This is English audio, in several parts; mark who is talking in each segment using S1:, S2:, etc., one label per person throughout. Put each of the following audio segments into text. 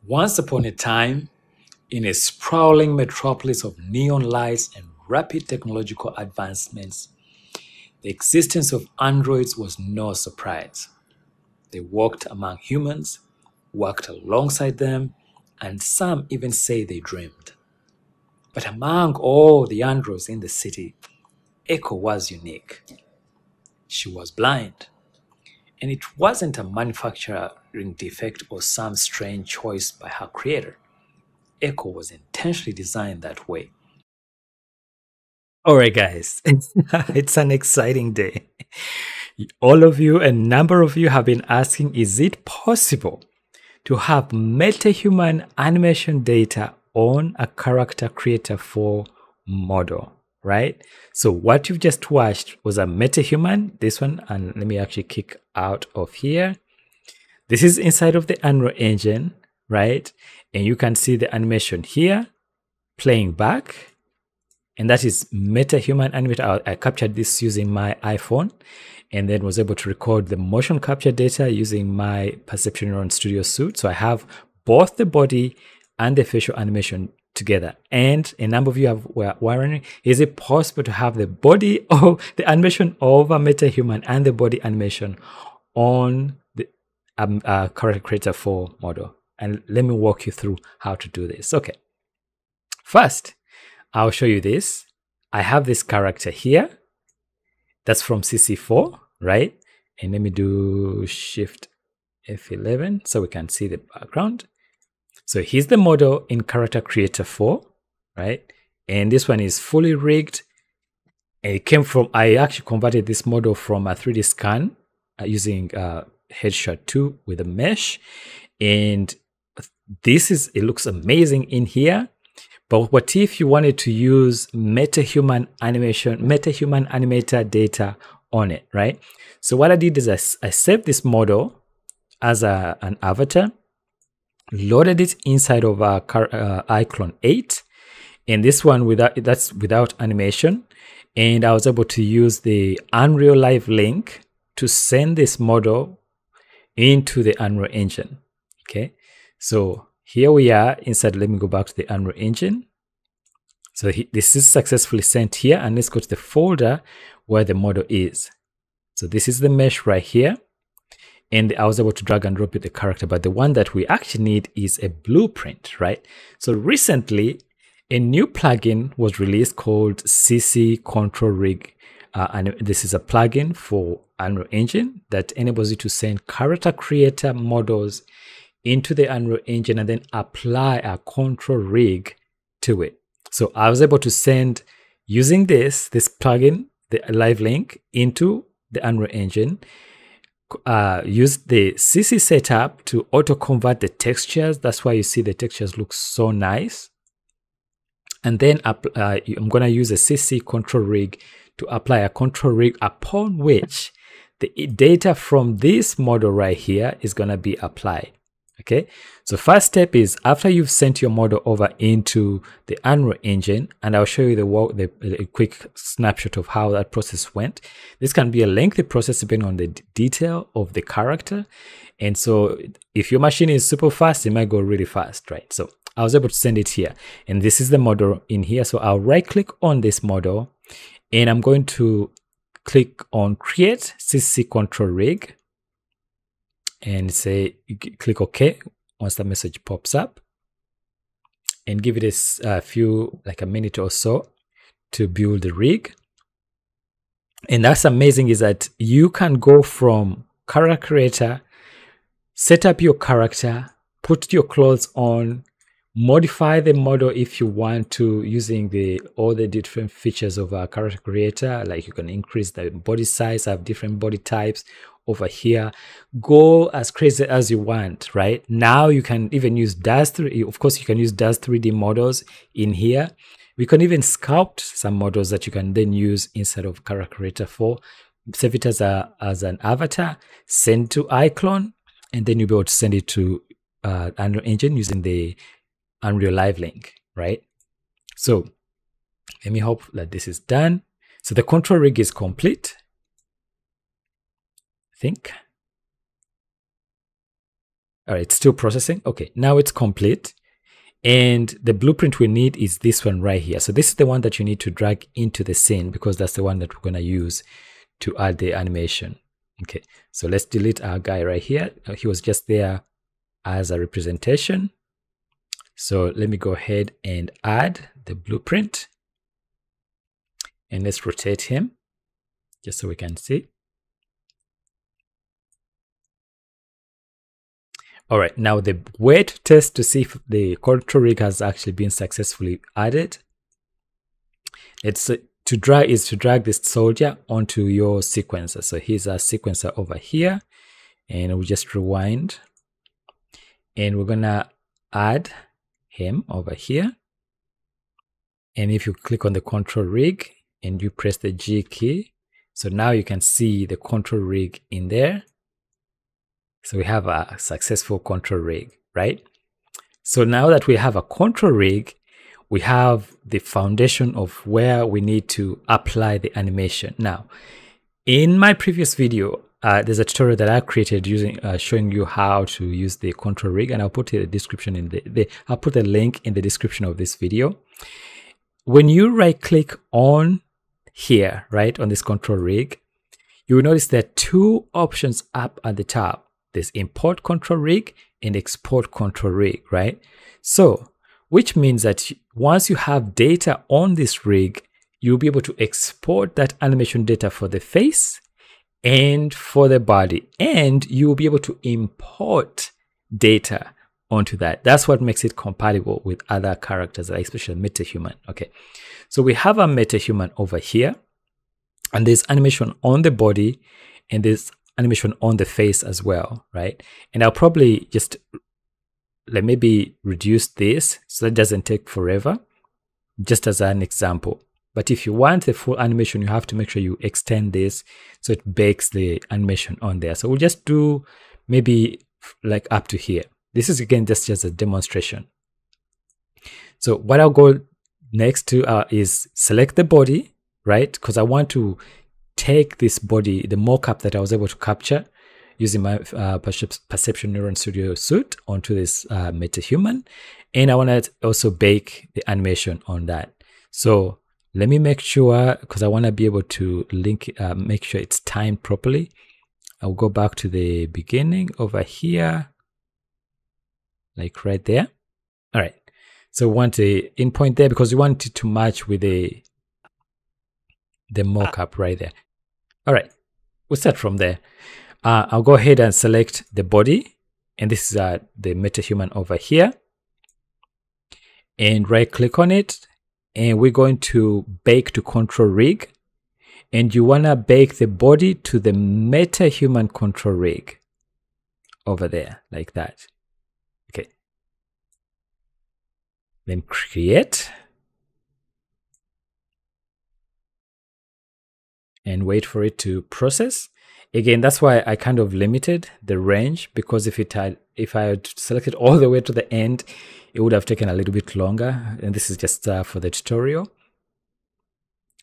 S1: Once upon a time, in a sprawling metropolis of neon lights and rapid technological advancements, the existence of androids was no surprise. They walked among humans, worked alongside them, and some even say they dreamed. But among all the androids in the city, Echo was unique. She was blind. And it wasn't a manufacturing defect or some strange choice by her creator. Echo was intentionally designed that way. All right, guys, it's an exciting day. All of you, a number of you have been asking, is it possible to have MetaHuman animation data on a character creator 4 model, right? So what you've just watched was a MetaHuman, this one, and let me actually kick out of here. This is inside of the Unreal Engine, right? And you can see the animation here playing back. And that is MetaHuman Animator. I captured this using my iPhone and then was able to record the motion capture data using my Perception Neuron Studio suite. So I have both the body and the facial animation together. And a number of you were wondering, is it possible to have the body or the animation over MetaHuman and the body animation on the Character Creator 4 model? And let me walk you through how to do this. Okay. First, I'll show you this. I have this character here. That's from CC4, right? And let me do Shift F11 so we can see the background. So here's the model in Character Creator 4, right? And this one is fully rigged. And it came from, I actually converted this model from a 3D scan using Headshot 2 with a mesh. And it looks amazing in here. But what if you wanted to use MetaHuman Animator data on it, right? So what I did is I saved this model as an avatar, loaded it inside of iClone 8, and this one that's without animation. And I was able to use the Unreal Live link to send this model into the Unreal Engine. Okay, so here we are inside. Let me go back to the Unreal Engine. So this is successfully sent here, and let's go to the folder where the model is. So this is the mesh right here, and I was able to drag and drop it the character, but the one that we actually need is a blueprint, right? So recently, a new plugin was released called CC Control Rig, and this is a plugin for Unreal Engine that enables you to send character creator models into the Unreal Engine and then apply a control rig to it. So I was able to send, using this plugin, the live link, into the Unreal Engine, use the CC setup to auto convert the textures. That's why you see the textures look so nice. And then I'm going to use a CC control rig to apply a control rig upon which the data from this model right here is going to be applied. Okay, so first step is after you've sent your model over into the Unreal Engine, and I'll show you the quick snapshot of how that process went. This can be a lengthy process depending on the detail of the character. And so if your machine is super fast, it might go really fast, right? So I was able to send it here, and this is the model in here. So I'll right click on this model, and I'm going to click on Create CC Control Rig, and say, click OK once the message pops up, and give it a few, like a minute or so to build the rig. And that's amazing, is that you can go from character creator, set up your character, put your clothes on, modify the model if you want to, using all the different features of a character creator. Like you can increase the body size, have different body types over here, go as crazy as you want. Right now you can even use DAZ 3D. Of course you can use DAZ 3D models in here. We can even sculpt some models that you can then use inside of Character Creator 4, save it as an avatar, send to iClone, and then you'll be able to send it to Unreal Engine using the Unreal Live link, right? So let me hope that this is done. So the control rig is complete, I think. All right, it's still processing. Okay, now it's complete. And the blueprint we need is this one right here. So this is the one that you need to drag into the scene because that's the one that we're going to use to add the animation. Okay, so let's delete our guy right here. He was just there as a representation. So let me go ahead and add the blueprint. And let's rotate him just so we can see. All right, now the way to test to see if the control rig has actually been successfully added, it's to drag this soldier onto your sequencer. So here's our sequencer over here, and we'll just rewind, and we're gonna add him over here. And if you click on the control rig and you press the G key, so now you can see the control rig in there. So we have a successful control rig, right? So now that we have a control rig, we have the foundation of where we need to apply the animation. Now, in my previous video, there's a tutorial that I created using showing you how to use the control rig, and I'll put the description in I'll put a link in the description of this video. When you right click on here, right, on this control rig, you will notice there are two options up at the top. There's import control rig and export control rig, right? So, which means that once you have data on this rig, you'll be able to export that animation data for the face and for the body, and you'll be able to import data onto that. That's what makes it compatible with other characters, especially MetaHuman. Okay, so we have a MetaHuman over here, and there's animation on the body, and there's animation on the face as well, right? And I'll probably just maybe reduce this so that it doesn't take forever, just as an example. But if you want the full animation, you have to make sure you extend this so it bakes the animation on there. So we'll just do maybe like up to here. This is again just a demonstration. So what I'll go next to is select the body, right? Because I want to take this body, the mocap that I was able to capture using my Perception Neuron Studio suite onto this MetaHuman, and I want to also bake the animation on that. So let me make sure, because I want to be able to link, make sure it's timed properly. I'll go back to the beginning over here, like right there. All right. So we want the in point there because we want it to match with the mocap right there. All right, we'll start from there. I'll go ahead and select the body, and this is the MetaHuman over here, and right click on it, and we're going to bake to control rig, and you want to bake the body to the MetaHuman control rig over there like that. Okay, then create and wait for it to process. Again, that's why I kind of limited the range, because if I had selected all the way to the end, it would have taken a little bit longer. And this is just for the tutorial.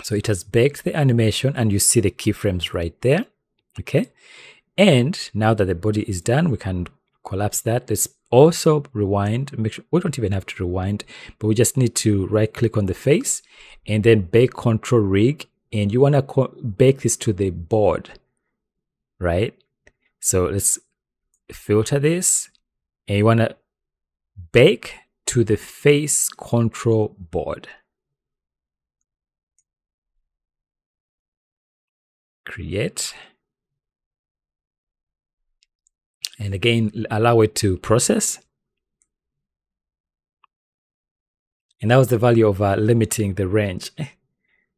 S1: So it has baked the animation, and you see the keyframes right there. Okay. And now that the body is done, we can collapse that. Let's also rewind. Make sure we don't even have to rewind, but we just need to right click on the face and then bake control rig. And you want to bake this to the board, right? So let's filter this, and you want to bake to the face control board. Create. And again, allow it to process. And that was the value of limiting the range.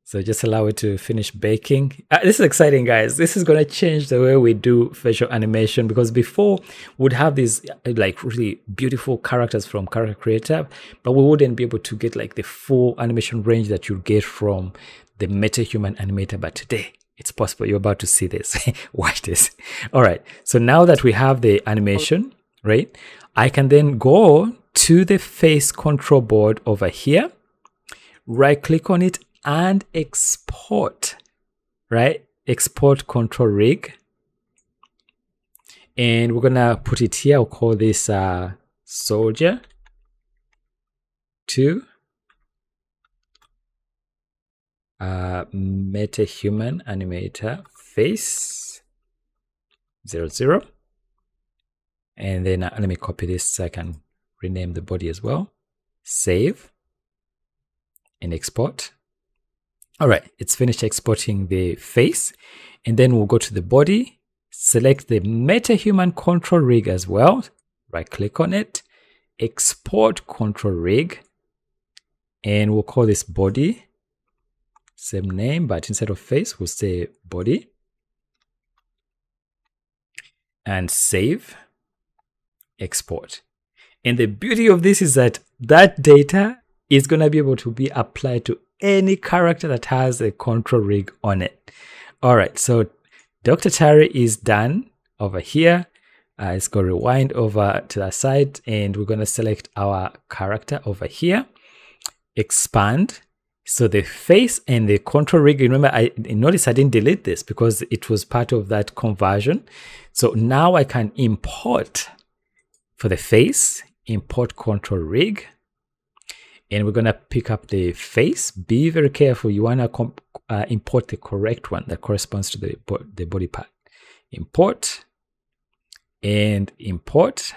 S1: So just allow it to finish baking. This is exciting, guys. This is going to change the way we do facial animation, because before we'd have these like really beautiful characters from Character Creator, but we wouldn't be able to get like the full animation range that you get from the MetaHuman Animator. But today it's possible. You're about to see this. Watch this. All right. So now that we have the animation, right, I can then go to the face control board over here, right click on it, and export, right? Export control rig. And we're gonna put it here. I'll call this soldier 2 MetaHuman Animator face 00. And then let me copy this so I can rename the body as well. Save and export. All right, it's finished exporting the face. And then we'll go to the body, select the MetaHuman control rig as well. Right click on it, export control rig, and we'll call this body. Same name, but instead of face, we'll say body. And save, export. And the beauty of this is that that data is going to be able to be applied to any character that has a control rig on it. All right, so Dr. Tari is done over here. Let's go rewind over to the side, and we're going to select our character over here. Expand. So the face and the control rig, remember, I notice I didn't delete this because it was part of that conversion. So now I can import for the face, import control rig, and we're going to pick up the face. Be very careful. You want to import the correct one that corresponds to the body part. Import and import.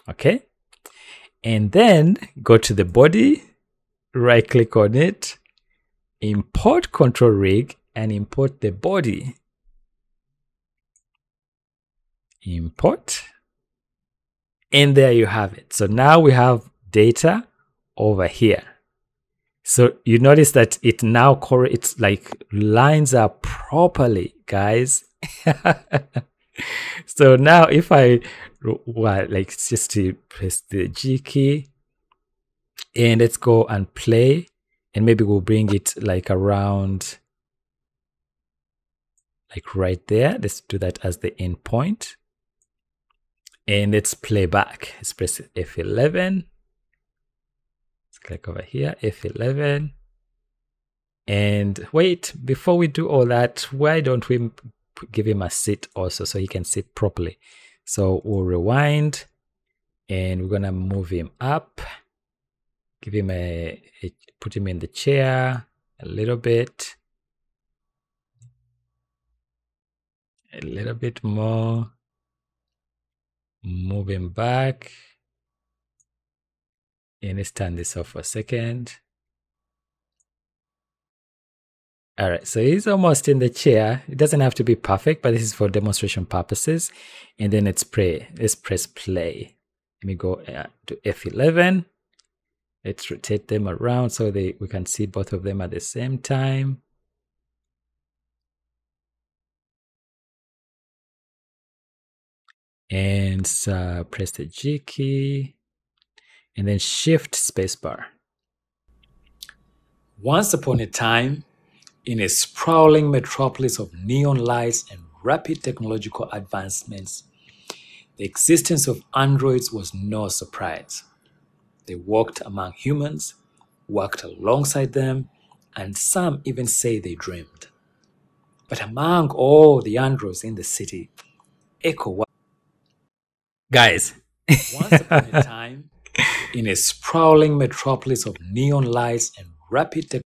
S1: Okay. And then go to the body, right click on it, import control rig, and import the body. Import. And there you have it. So now we have data over here. So you notice that it now it's like lines up properly, guys. So now if I like just to press the G key, and let's go and play, and maybe we'll bring it like around, like right there. Let's do that as the endpoint. And let's play back. Let's press F11. Let's click over here, F11. And wait, before we do all that, why don't we give him a sit also so he can sit properly? So we'll rewind, and we're gonna move him up. Give him put him in the chair a little bit more. Move him back, and let's turn this off for a second. All right, so he's almost in the chair. It doesn't have to be perfect, but this is for demonstration purposes. And then let's press play. Let me go to F11. Let's rotate them around so we can see both of them at the same time. And press the G key, and then shift spacebar. Once upon a time, in a sprawling metropolis of neon lights and rapid technological advancements, the existence of androids was no surprise. They walked among humans, worked alongside them, and some even say they dreamed. But among all the androids in the city, Echo was... Guys, once upon a time, in a sprawling metropolis of neon lights and rapid technology.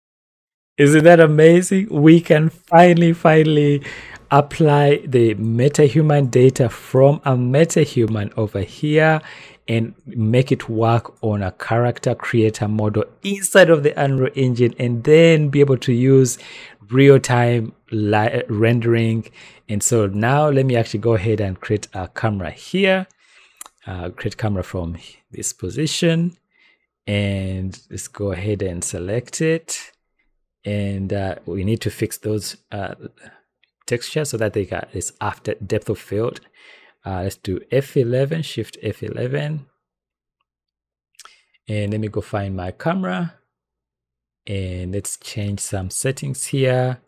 S1: Isn't that amazing? We can finally apply the MetaHuman data from a MetaHuman over here and make it work on a character creator model inside of the Unreal Engine, and then be able to use real-time rendering. And so now let me actually go ahead and create a camera here. Create camera from this position, and let's go ahead and select it. And we need to fix those textures so that they got this after depth of field. Let's do F11, shift F11. And let me go find my camera, and let's change some settings here.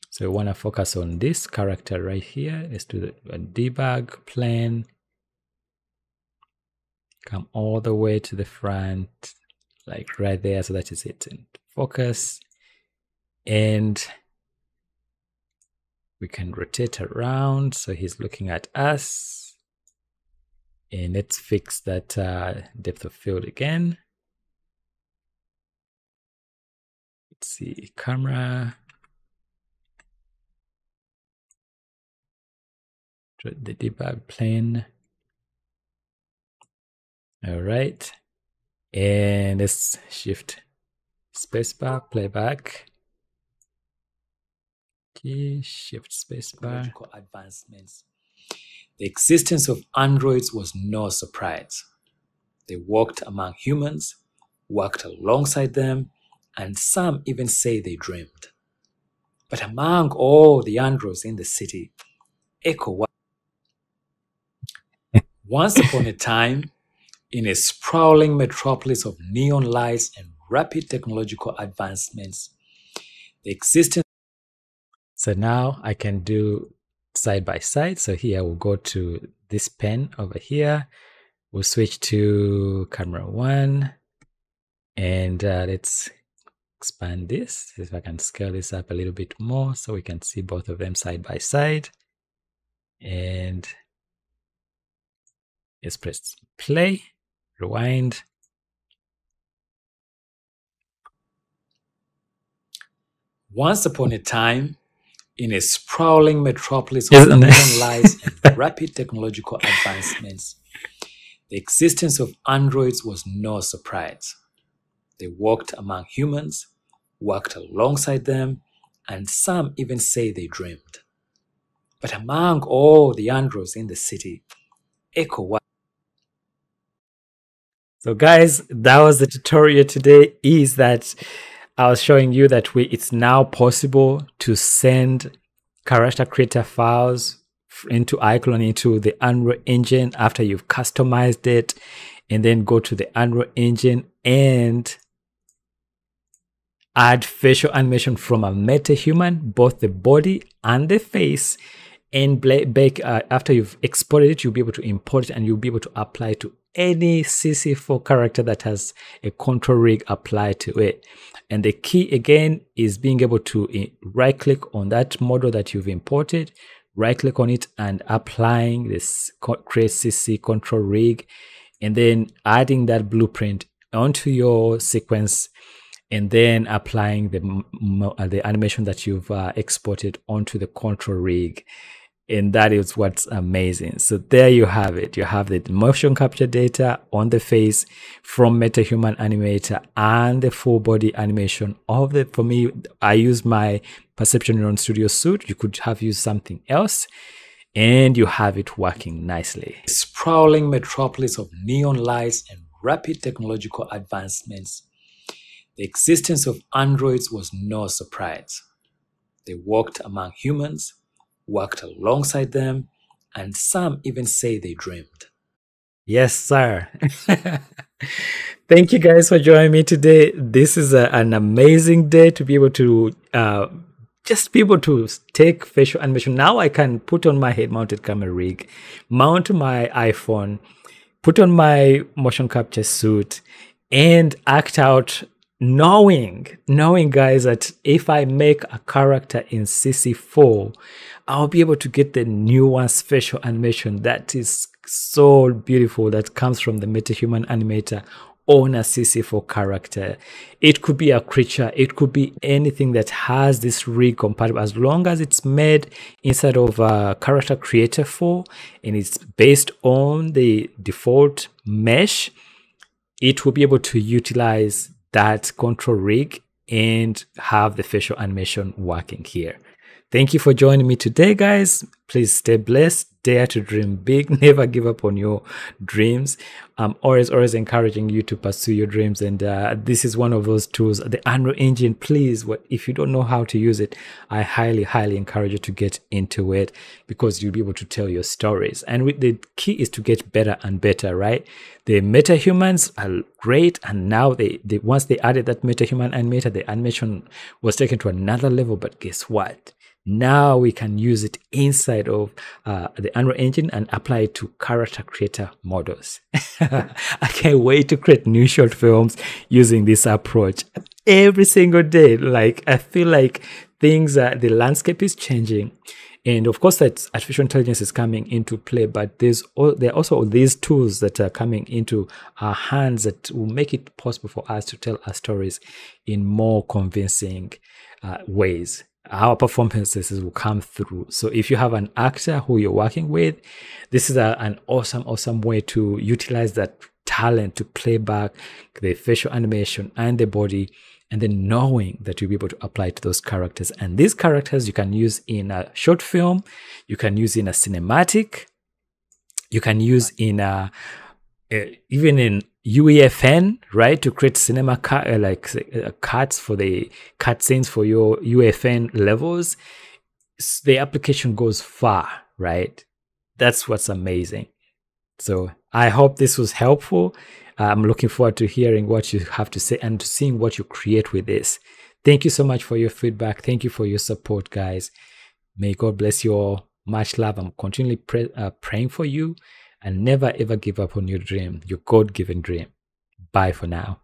S1: So we want to focus on this character right here. Let's do the debug plane. Come all the way to the front, like right there, so that is it, and focus. And We can rotate around so he's looking at us. And let's fix that depth of field again. Let's see, camera. The debug plane. All right. And let's shift spacebar, playback. Okay, shift spacebar. Advancements. The existence of androids was no surprise. They walked among humans, worked alongside them, and some even say they dreamed. But among all the androids in the city, Echo was once upon a time, in a sprawling metropolis of neon lights and rapid technological advancements, the existence. So now I can do side by side. So here we'll go to this pen over here. We'll switch to camera 1, and let's expand this. See if I can scale this up a little bit more so we can see both of them side by side. And let's press play, rewind. Once upon a time, in a sprawling metropolis of neon lights and rapid technological advancements, the existence of androids was no surprise. They walked among humans, worked alongside them, and some even say they dreamed. But among all the androids in the city, Echo was. So guys, that was the tutorial today. Is that I was showing you that it's now possible to send character creator files into iClone, into the Unreal Engine after you've customized it, and then go to the Unreal Engine and add facial animation from a MetaHuman, both the body and the face. And after you've exported it, you'll be able to import it and you'll be able to apply to any CC4 character that has a control rig applied to it. And the key again is being able to right click on that model that you've imported, right click on it and applying this create CC control rig, and then adding that blueprint onto your sequence, and then applying the animation that you've exported onto the control rig. And that is what's amazing. So there you have it. You have the motion capture data on the face from MetaHuman Animator and the full body animation of the, for me, I use my Perception Neuron Studio suite. You could have used something else, and you have it working nicely. A sprawling metropolis of neon lights and rapid technological advancements. The existence of androids was no surprise. They walked among humans, worked alongside them, and some even say they dreamed. Yes, sir. Thank you guys for joining me today. This is an amazing day to be able to just be able to take facial animation. Now I can put on my head-mounted camera rig, mount my iPhone, put on my motion capture suit, and act out knowing guys that if I make a character in CC4, I'll be able to get the nuanced facial animation that is so beautiful that comes from the MetaHuman Animator on a CC4 character. It could be a creature, it could be anything that has this rig compatible, as long as it's made inside of a character creator 4 and it's based on the default mesh. It will be able to utilize that control rig and have the facial animation working here. Thank you for joining me today, guys. Please stay blessed, dare to dream big, never give up on your dreams. I'm always encouraging you to pursue your dreams, and this is one of those tools. The Unreal Engine, please, if you don't know how to use it, I highly encourage you to get into it, because you'll be able to tell your stories. And the key is to get better and better, right? The MetaHumans are great, and now once they added that MetaHuman Animator, the animation was taken to another level. But guess what? Now we can use it inside of the Unreal Engine and apply it to character creator models. I can't wait to create new short films using this approach every single day. Like, I feel like the landscape is changing, And of course, that artificial intelligence is coming into play, but there are also these tools that are coming into our hands that will make it possible for us to tell our stories in more convincing ways. Our performances will come through. So if you have an actor who you're working with, this is an awesome way to utilize that talent to play back the facial animation and the body, and then knowing that you'll be able to apply it to those characters. And these characters you can use in a short film, you can use in a cinematic, you can use in even in UEFN, right, to create cinema cuts for the cutscenes for your UEFN levels. The application goes far, right? That's what's amazing. So I hope this was helpful. I'm looking forward to hearing what you have to say and to seeing what you create with this. Thank you so much for your feedback. Thank you for your support, guys. May God bless you all. Much love. I'm continually praying for you, and never ever give up on your dream, your God-given dream. Bye for now.